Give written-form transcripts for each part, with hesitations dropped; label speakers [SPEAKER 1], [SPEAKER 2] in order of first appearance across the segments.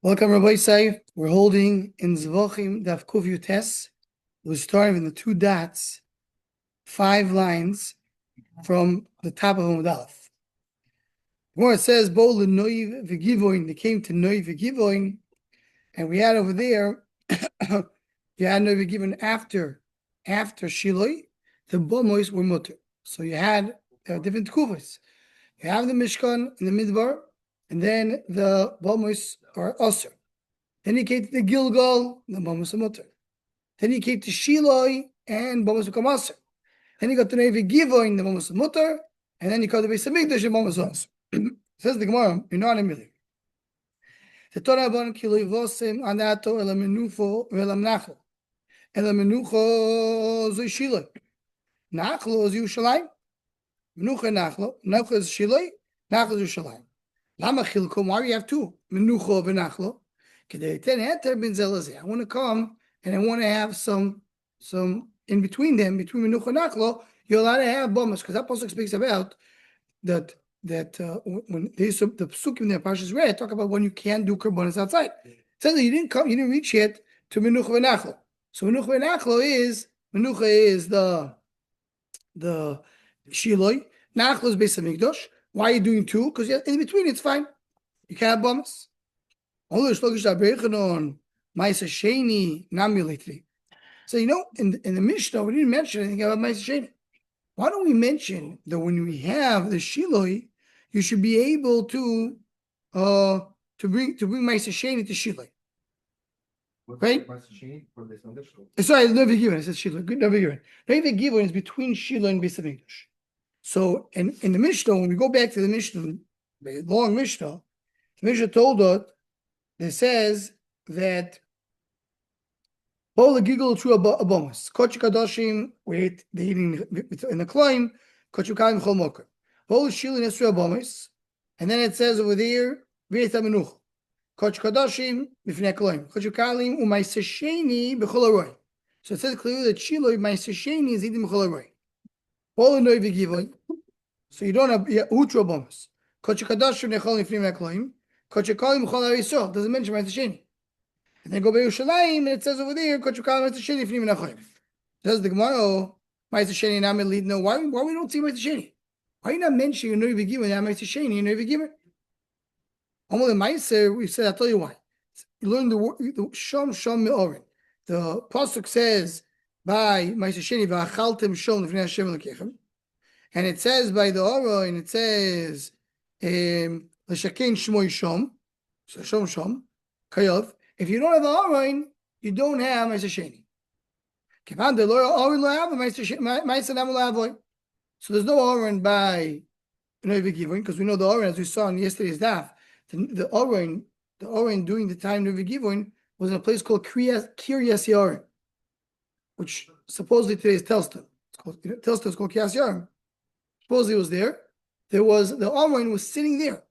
[SPEAKER 1] Welcome, Rabbi Say. We're holding in Zevachim Daf Kuf Yutes. We're starting with the two dots, 5 lines from the top of Amud Aleph. Where it says Bo l'noiv v'givoin, they came to noiv v'givoin, and we had over there, you had noiv v'givoin after Shiloi, the bomois were mutter. So you had different kufas. You have the Mishkan in the Midbar, and then the bomois are osir. Then you came to the Gilgal, the bomois are mutter. Then you came to Shiloi, and bomois become osir. Then you got to noiv v'givoin, the bomois are mutter, and then you got to Beis Hamikdash, the bomois are osir. Says the Gemara, you're not a million. The Torah bon kiloi vosim anato ela menufo vela nachlo. Ela menucho zoi shiloi. Nachlo is Yerushalayim. Menucha nachlo. Menucha is shiloi. Nachlo is Yerushalayim. Lama chilkom, why do you have two? Menucho v'nachlo. Kedei ten heter ben zelazeh. I want to come and I want to have some in between them, between menucha and nachlo, you're allowed to have bomas, because that pasuk speaks about that when the psukim in the Parshas read talk about when you can't do karbonis outside. It says that you didn't reach yet to menucha v'nachlo. So menucha v'nachlo is the shiloi. Nachlo is Beis Hamikdash. Why are you doing two? Because in between it's fine. You can't have bombs. Only shlokish dabreichen on ma'aser sheni namulatri. So in the Mishnah we didn't mention anything about ma'aser sheni. Why don't we mention that when we have the shiloi, you should be able to bring ma'aser sheni to shiloi, right? Sorry, no given. I said shiloi. Good, no given. No given is between shiloi and Beis Hamikdash. So in the Mishnah, when we go back to the Mishnah, the long Mishnah, the Mishnah told us, it says that all the giggle true abomas. Kochu kadoshim, wait, they eating in the climb. Kochu kalim chol moker. All the shilin is true abomas, and then it says over there, v'et amenuch. Kochu kadoshim b'fnei climb. Kochu kalim u'ma'aser sheni b'chol haroi. So it says clearly that shiloi ma'aser sheni is eating b'chol haroi. All the noiv v'givoin. So you don't have u'tru abomas. Kochu kadoshim nechol b'fnei climb. Kochu kalim b'chol haroi yisrael. Doesn't mention ma'aser sheni. And then go by Yerushalayim, and it says over there, Kochu kalim ma'aser sheni b'fnei nachayim. Says the Gemara, ma'aser sheni na melid. No, why we don't see ma'aser sheni? Why are you not mentioning noiv v'givoin and ma'aser sheni and noiv v'givoin? Only the ma'aser, we said, I'll tell you why. You learn the shom me'orin. The pasuk says by ma'aser sheni v'achaltem shom l'fnei Hashem l'kechem, and it says by the orin, it says l'shakein shmoi shom, so shom kayov. If you don't have the orin, you don't have ma'aser sheni. So there's no orin by noiv v'givoin, because we know the orin, as we saw in yesterday's daf, the orin during the time of Givon was in a place called Kiryas Yarim, which supposedly today is Telston. Telston is called Kiryas Yarim. Supposedly it was there. The orin was sitting there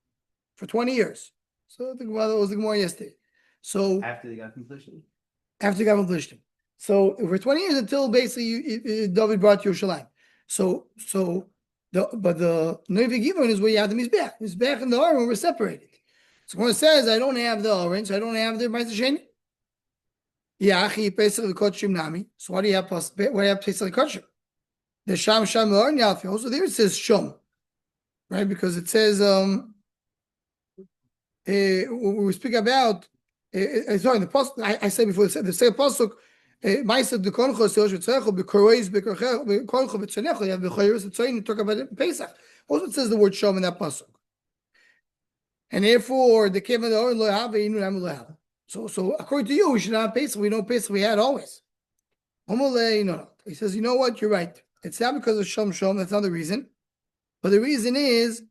[SPEAKER 1] for 20 years. So the Gemara was the Gemara yesterday. So
[SPEAKER 2] after they got completion.
[SPEAKER 1] So for 20 years until basically David brought Yerushalayim. But the noiv v'givoin is where you have the mizbeach. Mizbeach and the orin were separated. So when it says I don't have the orin, so I don't have the ma'aser sheni. Yachi pesach v'kodshim nami. So why do you have pesach v'kodshim? The sham orin yalfi. Also there it says shom, right? Because it says we speak about. Sorry, the pasuk I said before. The same pasuk. Ma'aser dekoncho seosh v'tzerecho b'korois b'koncho v'tzenecho. You have b'choros v'tzein. You talk about it in Pesach. Also it says the word shom in that pasuk. And therefore, the came of the orin lo have inu. So according to you, we should not have Pesach. We know Pesach we had always. No. He says, you know what? You're right. It's not because of shom. That's not the reason. But the reason is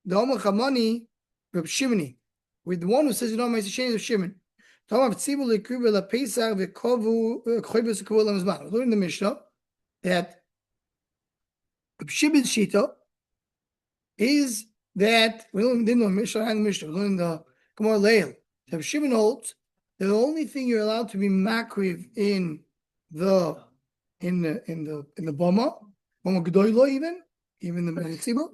[SPEAKER 1] the Omer Chamani Reb Shimoni, with the one who says you know ma'aser sheni is Shimon. Learning the Mishnah that Shimon's shita is that we didn't know Mishnah and Mishnah. We learned the Gemara Leil. That Shimon holds that the only thing you're allowed to be makriv in the bama gedoylo, even the Metzibah,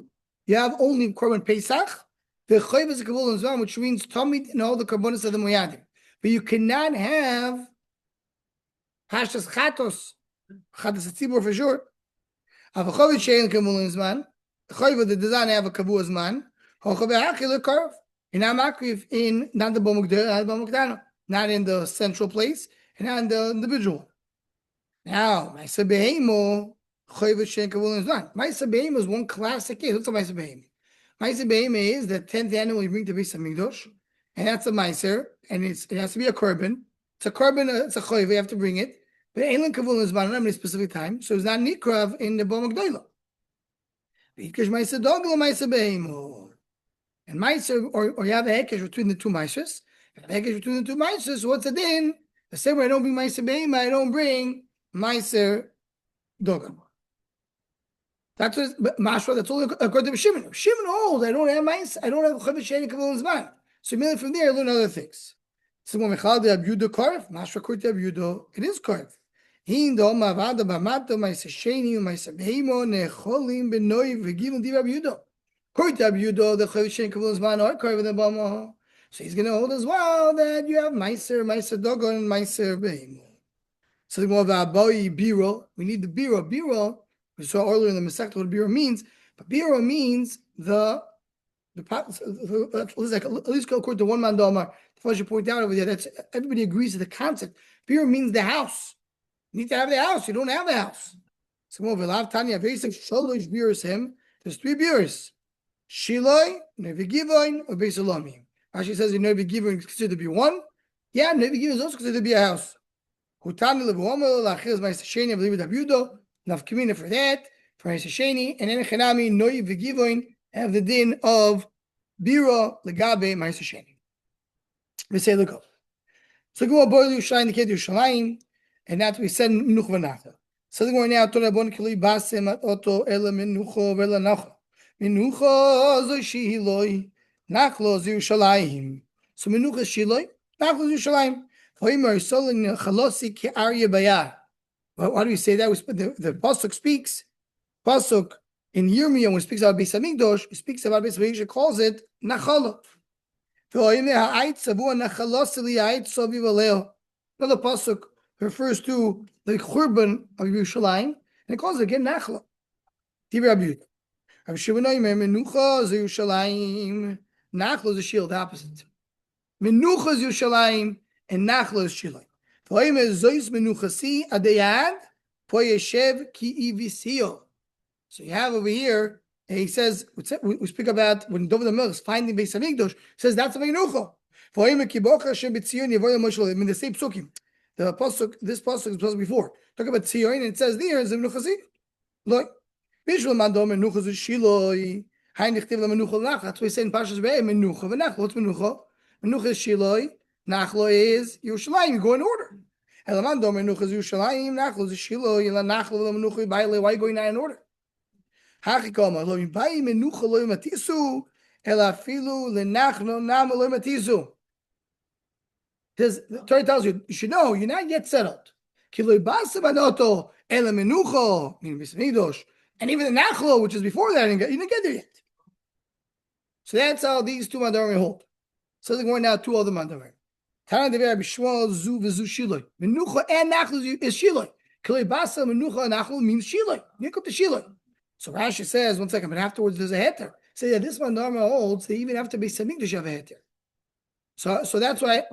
[SPEAKER 1] you have only korban Pesach The chayv is a kavul zman, which means tamid in all the karbonis of the moyadim. But you cannot have hashtas chatos tzibur for sure. Have a chayv shein kavul zman. The chayv that does not have a kavul zman. Hochav hachil karv. You're not makriv in not the bomukdano, not in the central place, and not in the individual. Now, Ma'aseh Behemo, chayv shein kavul zman. Ma'aseh Behemo is one classic case. What's a Ma'aseh Behemo? Ma'aseh Behemo is the 10th animal you bring to Beis Hamikdash, and that's a Ma'aser, and it has to be a korban. It's a korban, it's a chayv, you have to bring it. But Eilan Kavul is not any specific time, so it's not nikrav in the Bom Gdoila. Because Ma'aser Dogla, Ma'aseh Behemo. And Ma'aser, or you have a hekesh between the two Ma'asers. If you have a hekesh between the two Ma'asers, so what's the din? The same way I don't bring Ma'aser Behemo, I don't bring Ma'aser Dogla. That's what Mashra, that's all according to Shimon. Shimon holds, I don't have mice, I don't have Chav Shein Kavul Zman. So immediately from there, I learn other things. So when Mechal de Abyudo Karv, Mashra Kurti Abyudo, it is Karv. Hindo Mavada Bamato, Ma'aseh Sheni, Ma'aseh Behemo, Necholim, Benoy, V'givim Div Abyudo. Kurti Abyudo, the Chav Shein Kavul Zman, or Karv the Bama. So he's going to hold as well that you have Ma'aser Dogon, and Ma'aser Behemo. So the more of Abayi Biro, we need the Biro. We saw earlier in the Masechta what biro means, but biro means the like at least according to one man Domar, the first you point out over there, that's everybody agrees to the concept. Biro means the house. You need to have the house. You don't have the house. So more of Tanya, very simple. Sholosh biros him. There's 3 biros: Shiloi, Nevi Givoin, or Beis Elamim. Rashi says Nevi Givoin is considered to be one. Yeah, Nevi Givoin is also considered to be a house. Hutani levuomer lachil ma'aseh sheni. I believe with Abyudo. Nafkamina for that, for Ma'aseh Sheni, and then Chanami, Noi V'Givoin have the din of Bira Legabe Ma'aseh Sheni. We say, look up. So go aboard Yerushalayim, the kid Yerushalayim, and that's what we said in Menucha V'Nachla. So the going now, Torah Bon Kili Basem at Oto Ela Menucha V'Ela Nachla. Menucha Zo Shiloi, Nachlo Zo Yerushalayim. So Menucha Shiloi, Nachlo Zo Yerushalayim. Hoimer Solin Chalosi Ki Arya Bayar. Well, why do we say that? The pasuk speaks. Pasuk in Yirmiyah, when it speaks about Beis Hamikdash, it speaks about Beis Hamikdash. It calls it Nachala. Another pasuk refers to the Churban of Yerushalayim, and it calls it again Nachla. Tivir Abyud. Rav Shimon Omer Menucha is Yerushalayim. Nachla is the shield, the opposite. Menucha is Yerushalayim, and Nachla is Shiloi. So you have over here, and he says, we speak about when David HaMelech is finding Beis Hamikdash, he says that's a Menucha. I mean, the same psukim. The pasuk, this pasuk is pasuk before. Talk about Tzion, and it says there is a Menucha. Look, visual mandom Menucha Shiloi. That's why we say in Parshas Be'eh Menucha v'Nachlo. What's Menucha? Menucha is Shiloi. Nachlo is Yerushalayim. You go in order. Elamando Menucha is Yerushalayim. Nachlo is Shiloi. Nachlo Menucha Baile. Why are you going now in order? Hachikoma lo yibai Menucha lo yimatisu elafilu lenachlo nam lo yimatisu. The Torah tells you, you should know you're not yet settled. Kiloi basa banoto ela Menucha in Beis Hamikdash, and even the Nachlo, which is before that, you didn't get there yet. So that's how these two mandarim hold. So they're going now 2 other mandarim. Tana dever b'shmuel zu v'zu shiloi. Menucha and Nachlo is shiloi. Kiloi basa Menucha and Nachlo means shiloi. You come to shiloi. So Rashi says, 1 second, but afterwards there's a heter. Say that this mandarim holds they even have to be Hamikdash have a heter. So that's why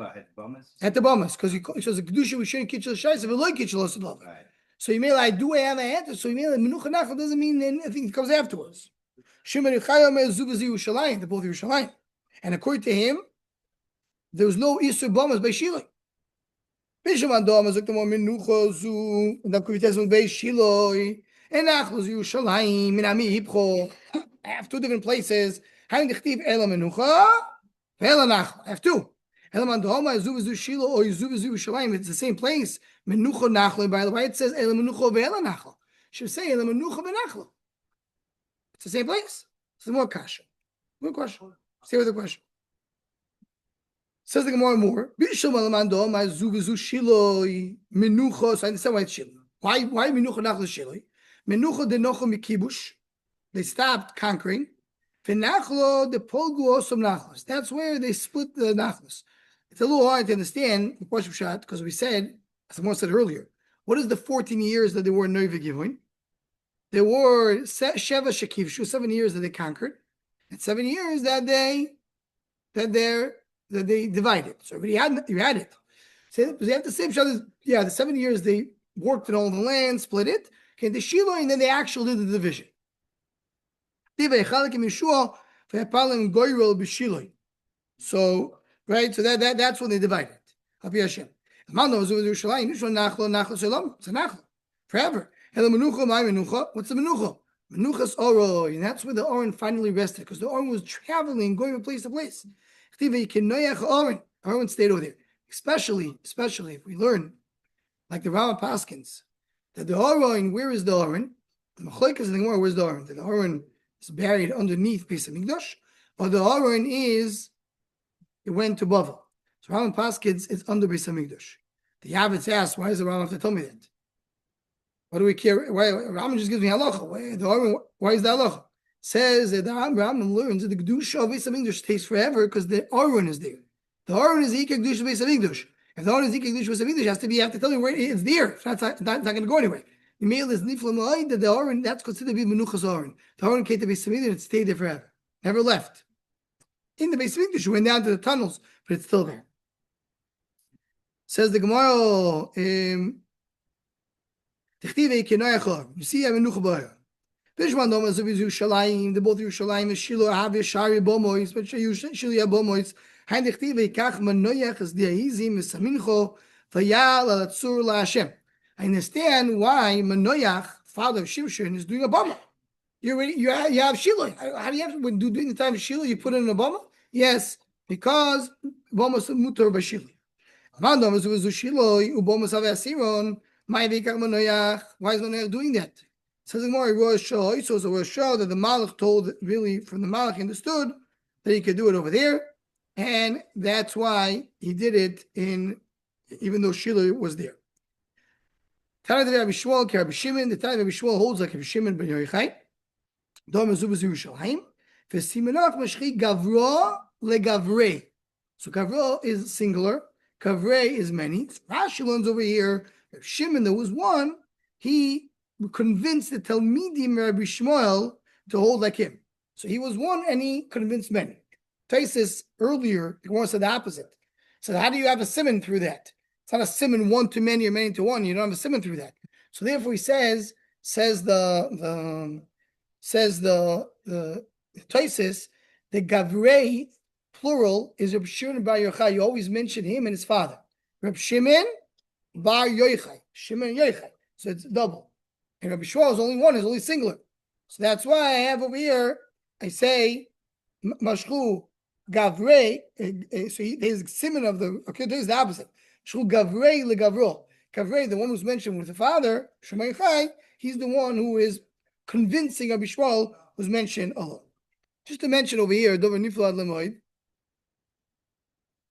[SPEAKER 1] at the bomas, because he says the kedusha we shouldn't kitchel shayis if we like kitchel osad. So you may like do I have a heter? So you may like Menucha Nachlo doesn't mean anything that comes afterwards. Shimon Yechayim zu v'zu Yerushalayim. They're both Yerushalayim, and according to him, there was no Isur Bomas by Shiloi. Bishaman Domas looked more Menucha zu, and then Kuvites by Shiloi, and Nachlo zu Yerushalayim, and Ami Hipcho. I have 2 different places. Having the Chtiv Ela Menucha, Ela Nachlo. I have 2. Ela Mandoma zu v'zu Shiloi or zu v'zu Yerushalayim. It's the same place. Menucha Nachlo. By the way, it says Ela Menucha ve'Ela Nachlo. Should say Ela Menucha ve'Nachlo. It's the same place. It's more kasha. More question. Stay with the question. Says the Gemara more. So I understand why it's Shiloi. Why Menucha Nachlo Shiloi? Menucha de Nocho Mikibush. They stopped conquering. V'nachlo the polgu osam nachlos. That's where they split the nachlos. It's a little hard to understand the Pashut Pshat because we said, as I said earlier, what is the 14 years that they were in Noiva Givon? There were Sheva Shekivshu, 7 years that they conquered, and 7 years that they divided. So you had it. So they have the same Pshat. Yeah, the 7 years they worked in all the land, split it. Okay, the Shiloh, and then they actually did the division. So, right, so that's when they divided. Forever. What's the menucha? Menuchas oroi, and that's where the Oren finally rested, because the Oren was traveling, going from place to place. Oren stayed over there. Especially if we learn, like the Rama Paskins, that the Oren, where is the Oren? The Machlokas in the Gemara, where's the Oren? That the Oren is buried underneath Beis Hamikdash, or the Oren it went to Bavel. So Rama Paskins is under Beis Hamikdash. The Yavetz asked, why does the Rama have to tell me that? What do we care? Why Rambam just gives me halacha? Why is that halacha? Says that the Rambam learns that the kedusha of Beis Hamikdash stays forever because the Aron is there. The Aron is the kedusha of Beis Hamikdash. If the Aron is the kedusha of Beis Hamikdash, you have to tell me where it's there. It's not going to go anywhere. The mail is nifla that the Aron, that's considered to be menuchas Aron. The Aron came to Beis Hamikdash and it stayed there forever, never left. In the Beis Hamikdash, it went down to the tunnels, but it's still there. Says the Gemara. You see, I'm in Nuchabayah. Bishman Domas of Yerushalayim, the both Yerushalayim is Shiloh Shari Bomois, but Shiloh Bomois. And the Chtive Kach Manoyach is the Aizim is Samincho Vayal Alatsur La Hashem. I understand why Manoyach, father of Shimshon, is doing a bomber. You have Shiloh. How do you have when during the time of Shiloh you put in a bomber? Yes, because Bomas Mutar by Shiloh. Mandomas of Shiloh Ubomas of Asiron. Why is Manoyach doing that? Says the Gemara, Rosh Shah, so it's a Rosh Shah that the Malach told, really, from the Malach understood that he could do it over there, and that's why he did it even though Shiloh was there. Tana de Rabbi Shmuel, Rabbi Shimon, the Tana of Rabbi Shmuel holds like Rabbi Shimon ben Yochai. Dom Zubas Yerushalayim, V'simenach Mashchi Gavro leGavrei. So Gavro is singular, Gavrei is many. Rashi learns over here. Shimon, there was one, he convinced the Talmidim Rabbi Shmuel to hold like him. So he was one and he convinced many. Taisis earlier, the Gemara said the opposite. So how do you have a simon through that? It's not a simon one to many or many to one. You don't have a simon through that. So therefore he says the Taisis, the Gavrei plural is Reb Shimon bar Yochai. You always mention him and his father. Reb Shimon Bar Yochai, Shimon Yochai. So it's double. And Rabbi Shmuel is only one, is only singular. So that's why I have over here, I say, Mashchu Gavrei, so there's simon of the, okay, there's the opposite. Mashchu Gavrei le Gavro. Gavrei, the one who's mentioned with the father, Shimon Yochai, he's the one who is convincing Rabbi Shmuel who's mentioned alone. Just to mention over here, Dover Niflad Lemoid,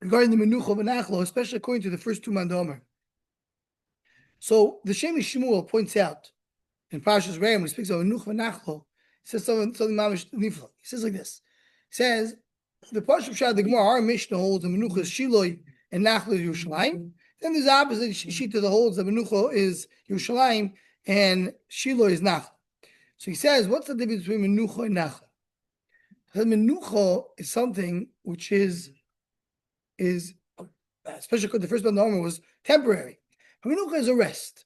[SPEAKER 1] regarding the Menucha V'Nachlo, especially according to the first two Mandomer. So the Shem Shmuel points out in Parshas Re'eh, when he speaks of Menucha V'Nachlo, he says something mamish nifla. He says like this. He says, the Parshas Pshat, the Gemara, our Mishnah holds the Menucha is Shiloi and Nachlo is Yerushalayim. Then there's the opposite Shita that holds the Menucha is Yerushalayim and Shiloi is Nachlo. So he says, what's the difference between Menucha and Nachlo? Menucha is something which is especially because the first one was temporary. Menucha is a rest.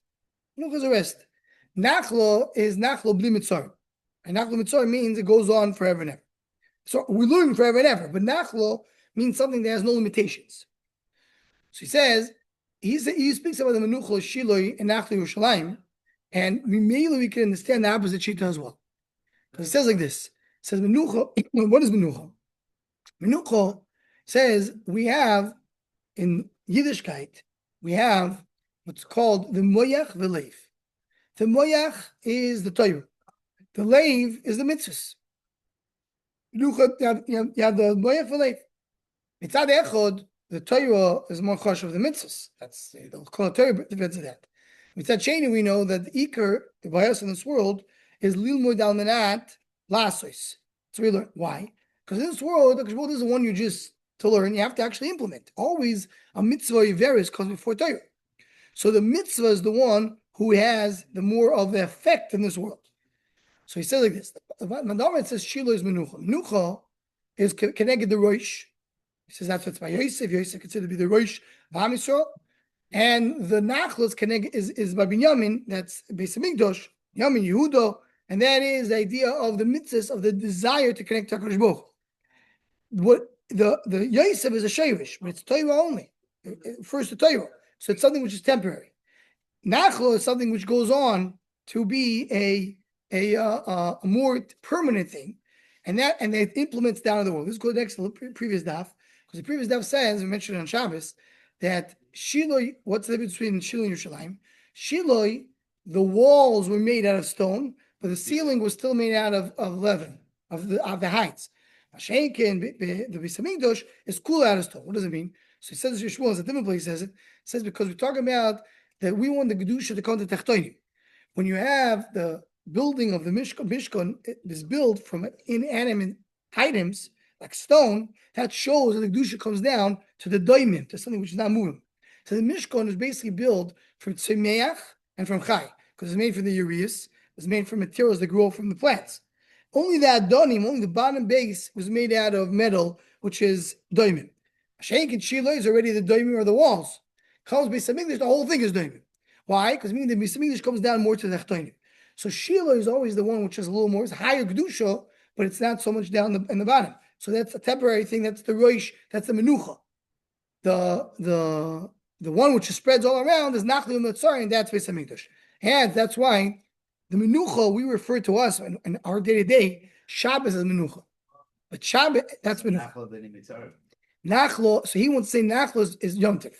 [SPEAKER 1] Menucha is a rest. Nachlo is Nachlo bli mitzor. And Nachlo mitzor means it goes on forever and ever. So we're learning forever and ever. But Nachlo means something that has no limitations. So he says, he speaks about the Menucha, Shiloi, and Nachlo Yerushalayim. And we can understand the opposite Shita as well. Because it says like this. It says Menucha, what is Menucha? Menucha says we have, in Yiddishkeit, we have what's called the moyach v'leiv. The moyach is the Torah. The leiv is the mitzvahs. You have the moyach v'leiv. Mitzad echod, the Torah is more chosh of the mitzvahs. That's the call Torah depends on that. Mitzad sheni, we know that the ikar, the bias in this world, is lilmud al menat lasos, So we learn. Why? Because in this world, the world isn't one you just to learn, you have to actually implement. Always a mitzvah varies comes before Torah. So the mitzvah is the one who has the more of the effect in this world. So he says like this. The Mandamar says Shiloh is menucha. Menucha is connected the Rosh. He says that's what's by Yosef. Yosef considered to be the Rosh of Am Yisrael. And the Nachlos connected is by Binyamin. That's Beis Hamikdash, Yamin Yehuda, and that is the idea of the mitzvahs of the desire to connect to HaKadosh Baruch Hu. What the Yosef is a Shevish, but it's Torah only. It refers to Torah. So it's something which is temporary. Nachlo is something which goes on to be a more permanent thing, and it implements down in the world. This goes next to the previous daf, because the previous daf says, we mentioned on Shabbos, that Shiloh, what's the difference between Shiloh and Yerushalayim? Shiloh, the walls were made out of stone, but the ceiling was still made out of leaven, of the heights. Mashenkin, the Beis Hamikdash is cool out of stone. What does it mean? So he says Yeshua is a different place. He says it. It says because we're talking about that we want the Gedusha to come to Techtonim. When you have the building of the Mishkan is built from inanimate items like stone, that shows that the Gedusha comes down to the Doimim, to something which is not moving. So the Mishkan is basically built from Tzemeach and from Chai, because it's made from the ureas, it's made from materials that grow from the plants. Only the Adonim, only the bottom base was made out of metal, which is Doimim. Sheikh and Shiloh is already the Doimim or the walls. Comes Beis Hamikdash, the whole thing is Doimim. Why? Because meaning the Beis Hamikdash comes down more to the Chtonim. So Shiloh is always the one which is a little more, it's higher Kedusha, but it's not so much down in the bottom. So that's a temporary thing, that's the Rosh, that's the Menucha. The one which spreads all around is Nachli U'Metzar, and that's Beis Hamikdash. And that's why the Menucha, we refer to us in our day-to-day, Shabbos is Menucha. But Shabbos, that's Menucha. Nachlo, so he wants to say Nachlo is Yom Tov.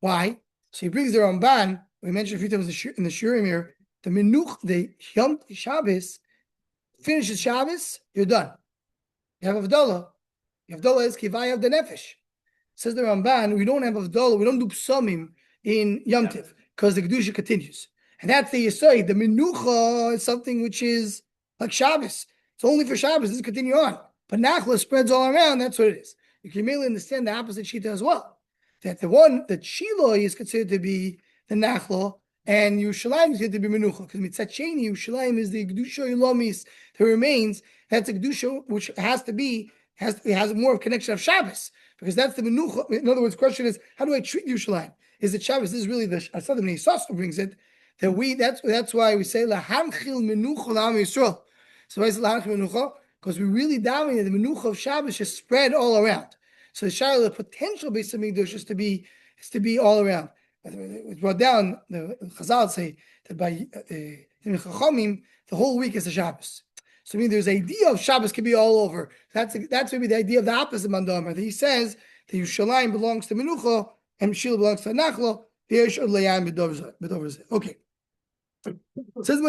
[SPEAKER 1] Why? So he brings the Ramban, we mentioned a few times in the Shurim here, the Menuch, the Yom Shabbos, finishes Shabbos, you're done. You have Avdallah. Avdallah is Kivaya of the Nefesh. Says the Ramban, we don't have Avdallah, we don't do Psomim in Yom Tov, because the Kedusha continues. And that's the Yesod. The Menucha is something which is like Shabbos. It's only for Shabbos, it doesn't continue on. But Nachla spreads all around, that's what it is. You can merely understand the opposite Shita as well. That the one that Shiloh is considered to be the Nachlo, and Yerushalayim is considered to be Menucha. Because Mitzat Sheni, Yerushalayim is the Kedusha Yolomis that remains. That's a Kedusha which has more of a connection of Shabbos. Because that's the Menucha. In other words, the question is, how do I treat Yerushalayim? Is it Shabbos? This is really the Southern Yisrael brings it. That's why we say Lahamchil Menucha L'Am Yisrael. So why is it Lahamchil Menucha? Because we really dominate the Menucha of Shabbos is spread all around. So the potential Beis Hamikdash is to be all around. It's brought down, the Chazal say that by Chachamim, the whole week is a Shabbos. So I mean, there's idea of Shabbos can be all over. That's maybe the idea of the opposite Mandamar. That he says that Yerushalayim belongs to Menucha and Shiloh belongs to Nachlo. Okay. It says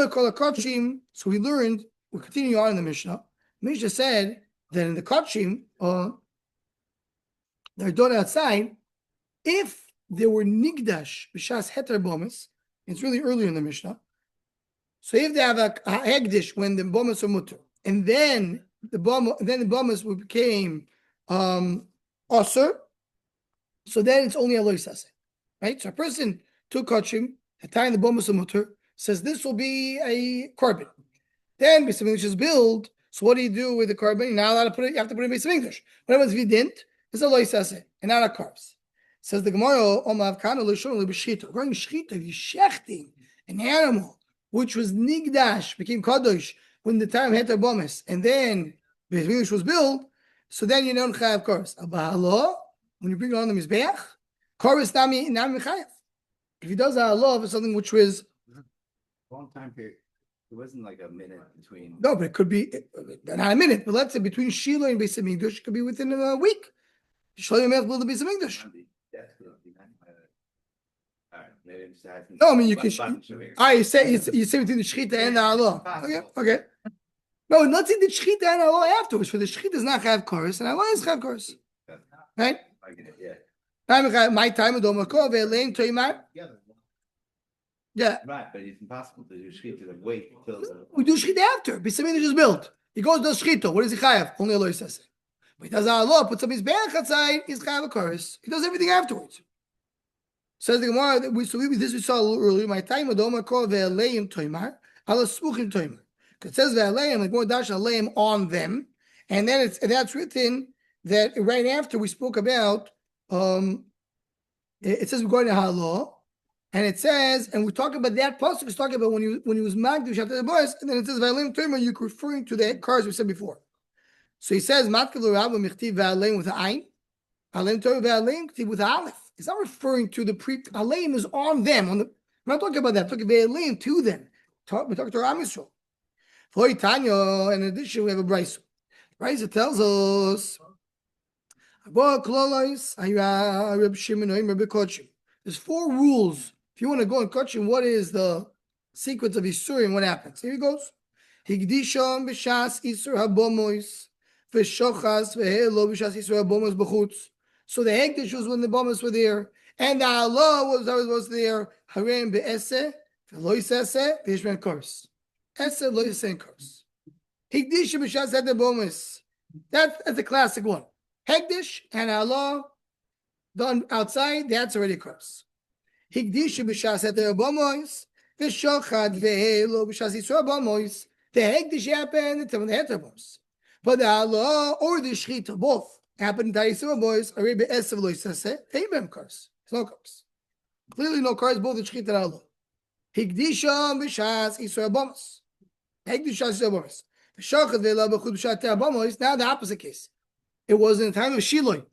[SPEAKER 1] so we learned, we'll continue on in the Mishnah. Mishnah said that in the Kachim, they're done outside, if there were Nigdash, B'shas Heter Bomis, it's really earlier in the Mishnah. So if they have a Hegdish when the Bomis are mutter, and then the Bomis became Osir, so then it's only Aloy Sase. Right? So a person took Kachim, the time the Bomis are mutter, says this will be a carbon. Then Beis Hamikdash is built. So what do you do with the carbon? You're not allowed to put it, you have to put it in Beis Hamikdash. What happens if you didn't? It's a loy sase, and not a carbs. Says the Gemara, Omav Kana Lishon Libishita. Going Shchita, you shechting an animal which was Nigdash, became Kadosh when the time had Bomis, and then Beis Hamikdash was built, so then you don't have carbs. Abahalo, when you bring it on the Mizbeach, carbs nami chayav. If he does a halav for something which was
[SPEAKER 2] long time period. It wasn't like a minute between.
[SPEAKER 1] No, but it could be not a minute. But let's say between Shiloh and Beis Hamikdash, it could be within a week. Shiloh may build the Beis Hamikdash. No, I mean you can. You say between the Shechita and the Allah. Okay. No, let's say the Shechita and Allah afterwards. For the Shechita does not have chorus, and Allah is have chorus. Right?
[SPEAKER 2] I get it. Yeah.
[SPEAKER 1] My time of Domako, Ve'eleim Toimar. Yeah.
[SPEAKER 2] Right, but it's impossible to do Shechita to wait until
[SPEAKER 1] we do Shechita after. Beis Hamikdash is built. He goes to shchita. What does he chayav? Only Allah says it. But he does Allah, puts up his mizbeach outside, he's chayav a chorus. He does everything afterwards. Says the Gemara, this we saw a little earlier. My time of Doma called ve'aleim toimar, ala smuchim toimar. It says ve'aleim, like more dash aleim on them, and then that's written that right after we spoke about. It says we're going to Halah, and it says, and we talk about that pasuk is talking about when he was magdish after the boys, and then it says ve'aleim toimar. You're referring to the cars we said before. So he says matkav l'rabba michtiv ve'aleim with ayin, aleim toimar ve'aleim ktiv with aleph. It's not referring to the Aleim is on them. I'm not talking about that. I'm talking about Aleim to them. We're talking to Am Yisrael. In addition, we have a brayso. Brayso tells us there's 4 rules. If you want to go and Kochim, what is the sequence of Yisurim? What happens? Here he goes. Higdisham b'shas Yisur habomois v'shochas v'helo b'shas Yisur habomois b'chutz. So the Hekdesh was when the bombers were there, and the Allah was there. Harem be'eseh, v'lois eseh, v'yishman kors. Eseh, lois eseh, kors. Hekdesh b'shas had the bombers. That's a classic one. Hekdesh and Allah done outside, that's already kors. Hekdesh b'shas had the bombers. V'shochad v'helo b'shas Yisrael bombers. The Hekdesh happened when they had the bombers. But the Allah or the Shechita, both. Happened to Yisrael boys. Arabi esav lo yisaseh. Abraham cars. There's no cars. Clearly no cars. Both the shchita and Allah. Higdisham b'shas Yisrael bomas. Higdisham Yisrael bomas. V'shachad ve'ela b'chud b'shat bomas. Now the opposite case. It was in the time of Shiloi.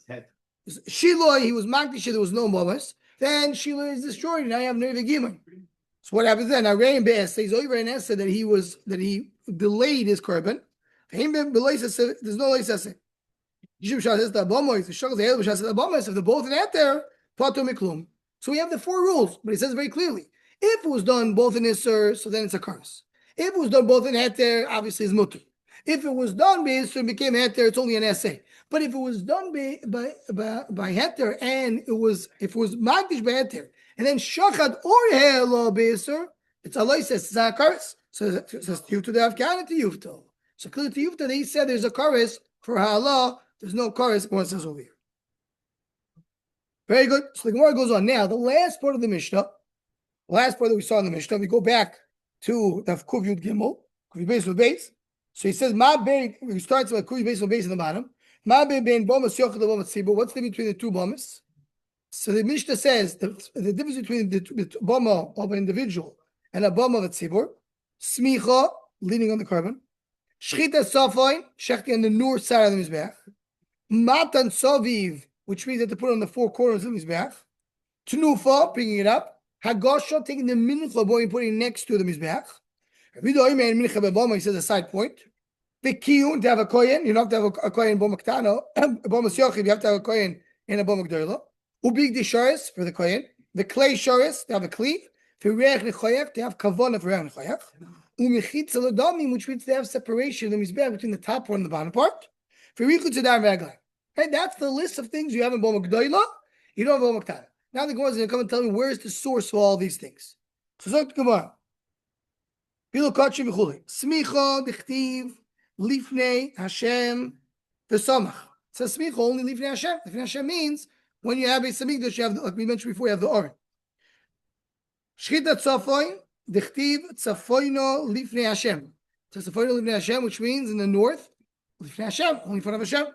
[SPEAKER 1] Shiloi, he was magdish. There was no bomas. Then Shiloi is destroyed. Now you have Nervi Gimon. So what happens then? Now Rein Be'es says over and said that he delayed his korban. There's no loisaseh. If they're both in that there, so we have the 4 rules, but he says very clearly, if it was done both in Isser, so then it's a curse. If it was done both in Heter, obviously it's mutter. If it was done by Isser and became Heter, it's only an essay. But if it was done by Heter and if it was Magdish by Heter, and then Shachad or Helo by Isser, it's Allah says it's not a curse. So it says to the Afghan and to Yufto. So clearly to Yufto, they said there's a curse for Allah. There's no correspondence says over here. Very good. So the Gemara goes on now. The last part of the Mishnah, the last part that we saw in the Mishnah, we go back to the Kuv Yud Gimel, Kuv Beis with Beis. So he says, Ma Bein, he starts with Kuv Beis with Beis in the bottom. Ma Bein Bomas Yochel Bomas Tzibur. What's the difference between the 2 bomas? So the Mishnah says the difference between the boma of an individual and a boma of a tzibur, smicha, leaning on the korban, shchita safoin, shechti on the north side of the mizbeach, matan soviv, which means that to put on the 4 corners of the mizbeach, tnufa, bringing it up, hagosha, taking the mincha boy and putting it next to the mizbeach. He says a side point. The kiyun, to have a kohen, you don't have to have a kohen boma ktano, boma yochid, you have to have a kohen in a boma gdoila. Ubig the sharis for the kohen, the clay sharis to have a kli, for reach nechoyach to have kavana for reach nechoyach, umechitza l'damim, which means to have separation of the mizbeach between the top part and the bottom part. For richu tzedar v'aglan. Right, that's the list of things you have in boma gdoila. You don't have boma ktana. Now the Gemara is going to come and tell me where's the source for all these things. So the Gemara. Bilu kachi v'chuli. Smicha dichtiv lifnei Hashem v'samach. It says smicha only lifnei Hashem. Lifnei Hashem means when you have a samigdash, you have, like we mentioned before, you have the oren. Shchita tzafoin dichtiv tzafoino lifnei Hashem. It says tzafoino lifnei Hashem, which means in the north, lifnei Hashem, only in front of Hashem.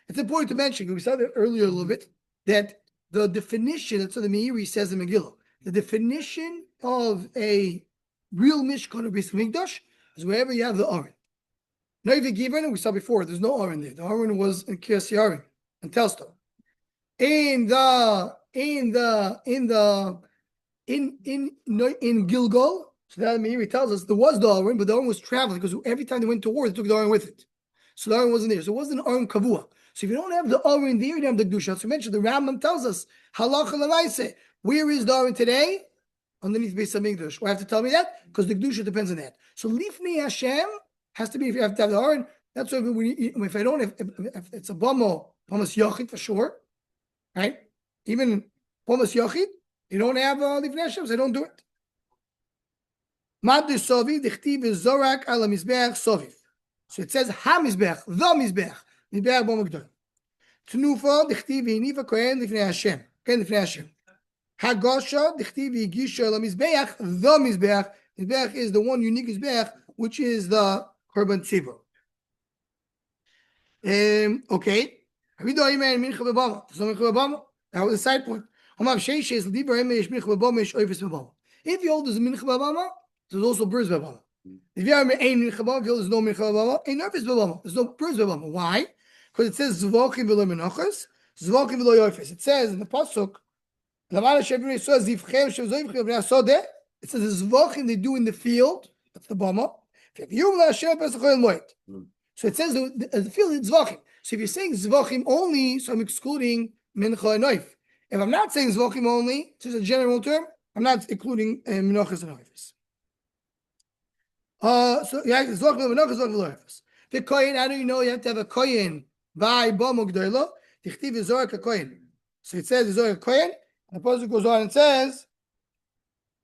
[SPEAKER 1] It's important to mention, we saw that earlier a little bit, that the definition, that's what the Meiri says in Megillah, the definition of a real Mishkan or Beis Hamikdash is wherever you have the Aron. Noivi Givon, we saw before, there's no Aron there. The Aron was in Kiryas Yarim and Telstar. In Gilgal, so that Meiri tells us there was the Aron, but the Aron was traveling because every time they went to war, they took the Aron with it. So the Aron wasn't there. So it wasn't an Aron Kavua. So if you don't have the Aron there, you don't have the Kedusha. So we mentioned the Rambam tells us, Halacha l'maaseh, where is the Aron today? Underneath Beis Hamikdash. Why have to tell me that? Because the Kedusha depends on that. So Lifnei Hashem has to be, if you have to have the Aron, that's why if I don't, if it's a Bomas Yochid for sure, right? Even Bomas Yochid, you don't have Lifnei Hashem, so they don't do it. Mad Soviv, Dichtiv is Zorak ala Mizbeach Soviv. So it says ha-mizbech, the mizbech, mizbech bo migdol. Tnufa dichtiv v'iniva kohen lifnei Hashem, kohen lifnei Hashem. Hagasha dichtiv v'yigisha lamizbech, the mizbech. Mizbech is the one unique mizbech, which is the korban tzibur. Okay. That was the side point. If you hold there's a mincha b'bama, there's also birds b'bama. If you have ein mincha b'bama, if you hold there's no mincha b'bama, ain't nervous b'bama. There's no birds b'bama. Why? Because it says Zevachim v'lo menachos, Zevachim v'lo yofes. It says in the pasuk, it says the Zevachim they do in the field. That's the bama. So it says the field is Zevachim. So if you're saying Zevachim only, so I'm excluding mincha and noif. If I'm not saying Zevachim only, it's just a general term, I'm not including menachos and noifes. So yeah, Zevachim and menachos and noifes. The kohen, how do you know you have to have a kohen by bama gdoilo? Dichtiv zorak a kohen. So it says zorak a kohen. And the pasuk goes on and says,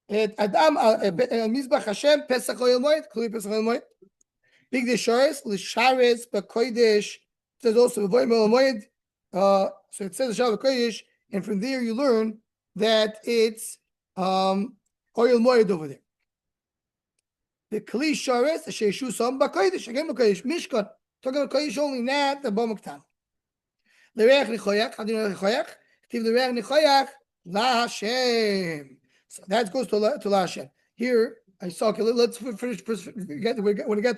[SPEAKER 1] "Et Adam mizbach Hashem pesach oyel moed, kli pesach oyel moed." Big deshares l'shares b'kodesh. It says also v'voyim oyel moed. So it says l'shares b'kodesh, and from there you learn that it's oyel moed over there. The kli shares the sheishu sam b'kodesh again b'kodesh mishkan. Talking about kodesh only, not the b'muktan. L'reach nichoyach. How do you know nichoyach? Tiv l'reach nichoyach. La Hashem. So that goes to La Hashem. Here, I saw, okay, let's finish. When we get to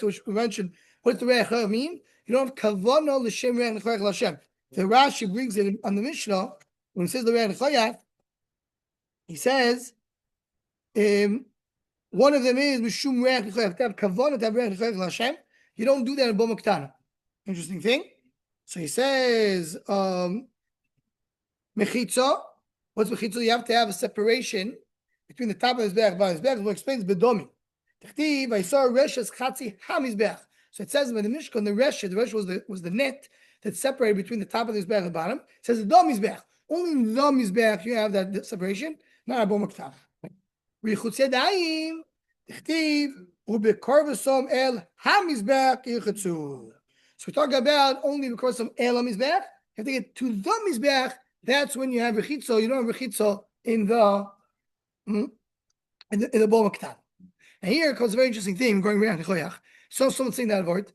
[SPEAKER 1] it, we mentioned, what does the Re'ach mean? You don't have Kavana L'Shem Re'ach Nechayach L'Hashem. The Rashi brings it on the Mishnah, when he says the Re'ach Nechayach, he says, one of them is Mishum Re'ach Nechayach. To have Kavana, to have Re'ach Nechayach L'Hashem. You don't do that in Boma Ketana. Interesting thing. So he says, Mechitza. What's mechitza? You have to have a separation between the top of his back and his back. It explains bedomi. Tichtiv, I saw reshes chatzi hamizbech. So it says in the Mishkan, the resh was the net that separated between the top of his back and the bottom. It says the domizbech. Only in the domizbech you have that separation. Not a bomoktav. Richutz yadayim. Tichtiv ubekorvasom el hamizbech yichatzu. So we talk about only because of el hamizbech. You have to get to the mizbech. That's when you have rechitzo. You don't have rechitzo in the boma ktan. And here comes a very interesting thing going around Nechoyach. So someone saying that word.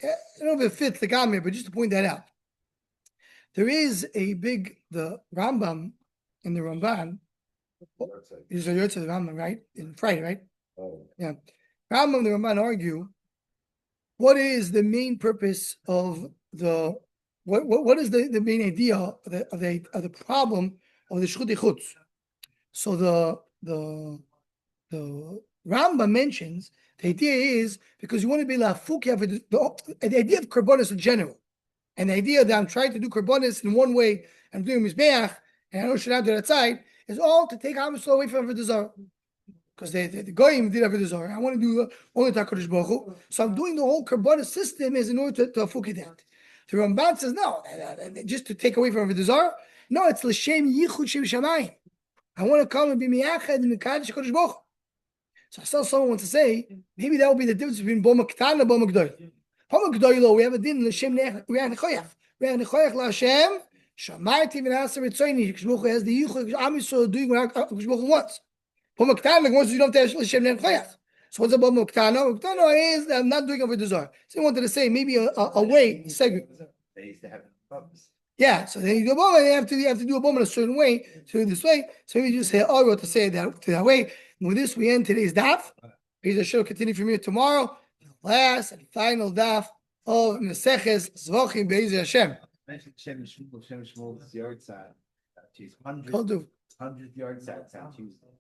[SPEAKER 1] I don't know if it fits the gamir, but just to point that out, there is the Rambam in the Ramban. Is a Yotze the Rambam, right? In Friday, right? Oh. Yeah. Rambam and the Ramban argue what is the main purpose of the. What is the main idea of the problem of the shchut chutz? So the Rambam mentions the idea is because you want to be lafuk, you have the idea of karbonis in general, and the idea that I'm trying to do karbonis in one way, I'm doing mizbeach, and I know should have to that side is all to take Am Yisrael away from Avodah Zarah. Because the goyim did Avodah Zarah. I want to do only Hakadosh Baruch Hu. So I'm doing the whole karbonis system is in order to afuk that. The Ramban says, no, just to take away from Avodah Zarah. No, it's l'shem yichud shem shamayim. I want to come and be miyachad and mikadosh HaKadosh Baruch Hu. So I saw someone wants to say, maybe that will be the difference between Boma Ketana and Boma Gdoil. Boma Gdoil, we have a din l'shem re'ach nechoyach. Re'ach nechoyach l'Hashem, shamarti v'nasa ritzoyni. HaKadosh Baruch Hu has the yichud, Am Yisrael doing what HaKadosh Baruch Hu wants. Boma Ketana, once you don't have l'shem re'ach nechoyach. So what's about Moktano? Moktano is I'm not doing Avodah Zarah. So he wanted to say maybe a way segment.
[SPEAKER 2] They used to have purpose.
[SPEAKER 1] Yeah, so then you do a bomb, you have to do a bomb in a certain way, to this way. So maybe just say oh to say that way. And with this we end today's daf. Please, the show continue from here tomorrow. The last and final daf of Meseches Zevachim Be'ezer Hashem.
[SPEAKER 2] Mention Shem Shmuel's yard side. 100
[SPEAKER 1] 100
[SPEAKER 2] yard sides on Tuesday.